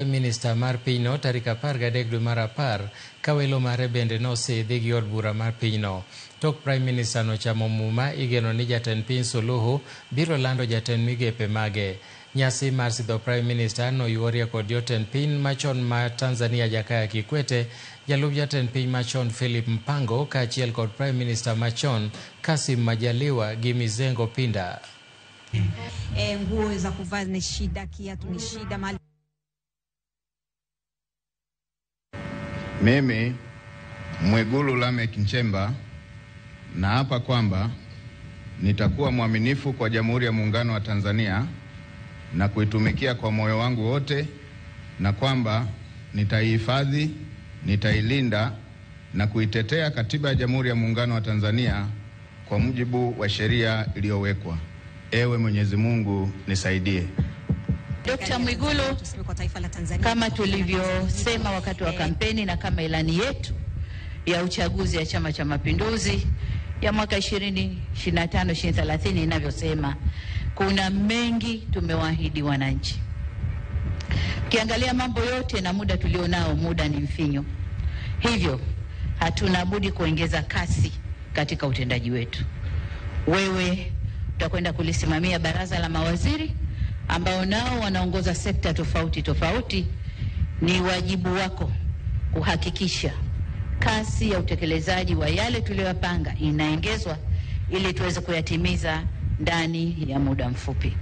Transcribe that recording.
Minister mar pinyno tarik 13 dwe mar apar ka welo mare bende nosidhi gi od bura mar pinyno. Tok Prime Minister nochamo muma, igeno ni jatend piny Suluhu biro lando jatend migepe mage. Nyasi mar sidho Prime Minister noyuorie kod jotend piny machon ma Tanzania Jakaya Kikwete, jalup jatend piny machon Philip Mpango kaachiel kod Prime Minister machon Kassim Majaliwa gi Mizengo Pinda. Nguo za kuvaa ni shida, kiatu ni shida, mali. Mimi Mwigulu Lameck Nchemba naapa kwamba nitakuwa mwaminifu kwa Jamhuri ya Muungano wa Tanzania na kuitumikia kwa moyo wangu wote, na kwamba nitaihifadhi, nitailinda na kuitetea Katiba ya Jamhuri ya Muungano wa Tanzania kwa mujibu wa sheria iliyowekwa. Ewe Mwenyezi Mungu nisaidie. Dr. Mwigulu, kama tulivyosema wakati wa kampeni na kama ilani yetu ya uchaguzi ya Chama cha Mapinduzi ya mwaka 2025-2030 inavyosema, kuna mengi tumewaahidi wananchi. Ukiangalia mambo yote na muda tulionao, muda ni mfinyo. Hivyo hatuna budi kuongeza kasi katika utendaji wetu. Wewe utakwenda kulisimamia baraza la mawaziri ambao nao wanaongoza sekta tofauti tofauti. Ni wajibu wako kuhakikisha kasi ya utekelezaji wa yale tuliyopanga inaongezwa ili tuweze kuyatimiza ndani ya muda mfupi.